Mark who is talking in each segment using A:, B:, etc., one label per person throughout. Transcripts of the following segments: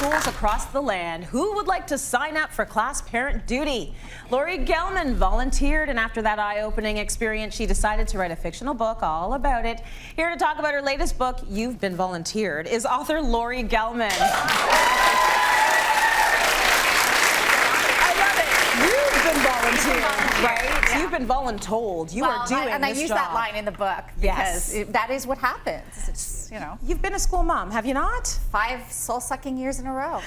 A: schools across the land. Who would like to sign up for class parent duty? Laurie Gelman volunteered, and after that eye-opening experience, she decided to write a fictional book all about it. Here to talk about her latest book, You've Been Volunteered, is author Laurie Gelman. Right? Yeah. You've been voluntold. You are doing
B: and
A: this
B: I use
A: job.
B: that line in the book because that is what happens. It's, you know.
A: You've been a school mom, have you not?
B: 5 soul-sucking years in a row.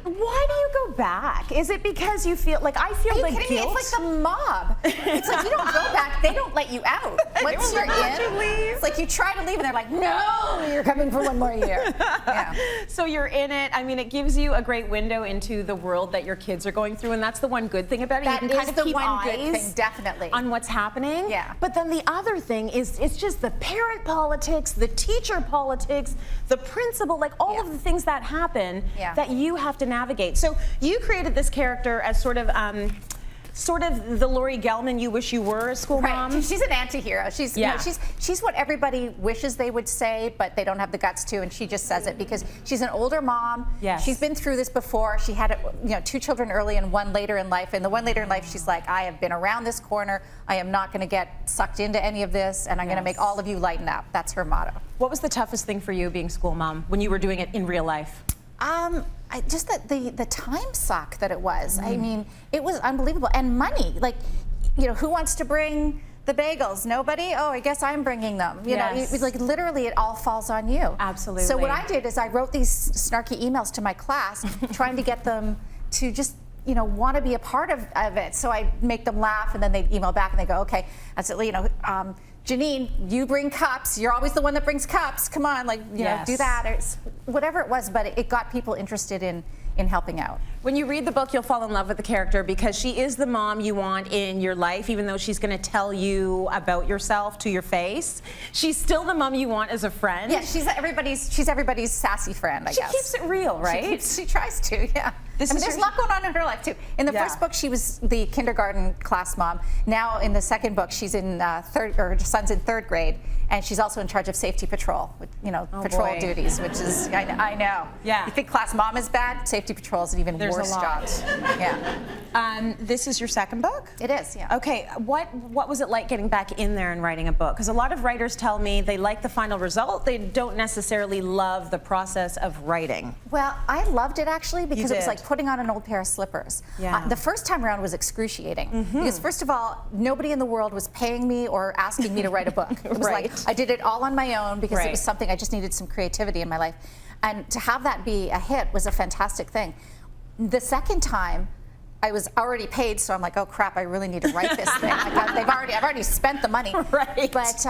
A: Why do you go back? Is it because you feel like I feel the guilt?
B: It's like the mob. It's like you don't go back; they don't let you out. Once you're in, it's like you try to leave, and they're like, "No, you're coming for one more year." Yeah.
A: So you're in it. I mean, it gives you a great window into the world that your kids are going through, and that's the one good thing about it.
B: That
A: you can kind
B: is
A: of
B: the
A: keep
B: one good
A: eyes
B: thing, definitely,
A: on what's happening.
B: Yeah.
A: But then the other thing is, it's just the parent politics, the teacher politics, the principal, like all of the things that happen that you have to navigate. So you created this character as sort of the Laurie Gelman you wish you were a school mom.
B: She's an anti-hero. She's you know, she's what everybody wishes they would say, but they don't have the guts to, and she just says it because she's an older mom.
A: Yes.
B: She's been through this before. She had 2 children early and 1 later in life. And the one later in life, she's like, I have been around this corner. I am not going to get sucked into any of this, and I'm going to make all of you lighten up. That's her motto.
A: What was the toughest thing for you being school mom when you were doing it in real life?
B: Just the time suck that it was. I mean, it was unbelievable. And money, like, who wants to bring the bagels? Nobody? Oh, I guess I'm bringing them. You know, it was like literally it all falls on you.
A: Absolutely.
B: So what I did is I wrote these snarky emails to my class trying to get them to just want to be a part of it. So I make them laugh, and then they email back and they go, okay, I said, Janine, you bring cups. You're always the one that brings cups. Come on, do that. Or whatever it was, but it got people interested in helping out.
A: When you read the book, you'll fall in love with the character because she is the mom you want in your life, even though she's going to tell you about yourself to your face. She's still the mom you want as a friend.
B: Yeah, she's everybody's sassy friend, I guess.
A: She keeps it real, right?
B: She tries to, yeah. There's a lot going on in her life, too. In the first book, she was the kindergarten class mom. Now, in the second book, she's in her son's in 3rd grade, and she's also in charge of safety patrol, patrol duties, which is, I know.
A: Yeah.
B: You think class mom is bad? Safety patrol is an even worse job. Yeah.
A: This is your second book?
B: It is, yeah.
A: Okay, what was it like getting back in there and writing a book? Because a lot of writers tell me they like the final result, they don't necessarily love the process of writing.
B: Well, I loved it actually because it was like putting on an old pair of slippers.
A: Yeah.
B: The first time around was excruciating because first of all, nobody in the world was paying me or asking me to write a book. It was like I did it all on my own because it was something I just needed some creativity in my life. And to have that be a hit was a fantastic thing. The second time, I was already paid, so I'm like, oh crap, I really need to write this thing. I've already spent the money.
A: Right.
B: But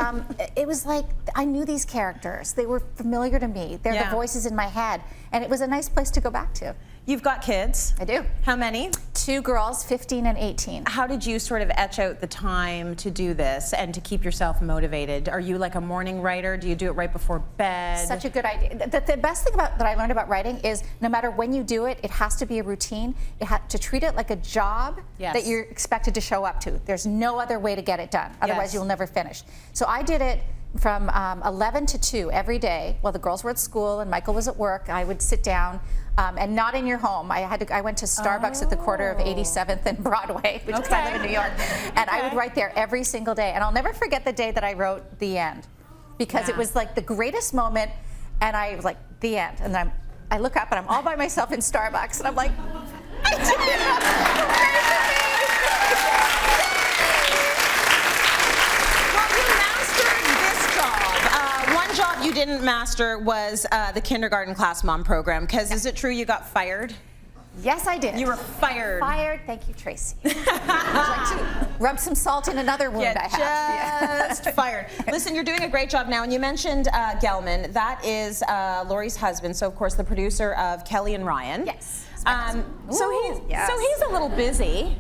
B: it was like, I knew these characters. They were familiar to me. They're the voices in my head. And it was a nice place to go back to.
A: You've got kids.
B: I do.
A: How many?
B: 2 girls, 15 and 18.
A: How did you sort of etch out the time to do this and to keep yourself motivated? Are you like a morning writer? Do you do it right before bed?
B: Such a good idea. The best thing that I learned about writing is no matter when you do it, it has to be a routine. You have to treat it like a job that you're expected to show up to. There's no other way to get it done. Otherwise, you'll never finish. So I did it from 11 to 2 every day while the girls were at school and Michael was at work. I would sit down and not in your home. I went to Starbucks at the corner of 87th and Broadway, which is I live in New York, and I would write there every single day. And I'll never forget the day that I wrote the end because it was like the greatest moment, and I was like, the end. And then I look up and I'm all by myself in Starbucks, and I'm like, I did it!
A: Job you didn't master was the kindergarten class mom program, because is it true you got fired?
B: Yes, I did.
A: You were fired.
B: Fired. Thank you, Tracy. Would you like to rub some salt in another wound I have?
A: Just fired. Listen, you're doing a great job now, and you mentioned Gelman. That is Laurie's husband, so of course the producer of Kelly and Ryan.
B: Yes.
A: So he's a little busy.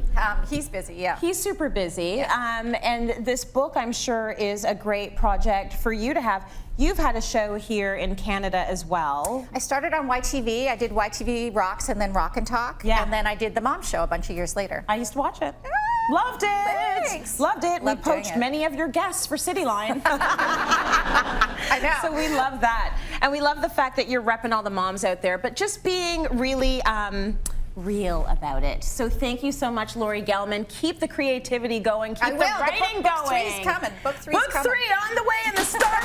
B: He's busy, yeah.
A: He's super busy. And this book, I'm sure, is a great project for you to have. You've had a show here in Canada as well.
B: I started on YTV. I did YTV Rocks and then Rock and Talk.
A: Yeah.
B: And then I did the Mom Show a bunch of years later.
A: I used to watch it. Loved it.
B: Thanks.
A: Loved it.
B: Loved
A: we poached many of your guests for Cityline.
B: I know.
A: So we love that. And we love the fact that you're repping all the moms out there, but just being really real about it. So thank you so much, Laurie Gelman. Keep the creativity going. Keep the writing going.
B: Book 3's coming. Book 3's coming.
A: Book 3 on the way in the stars.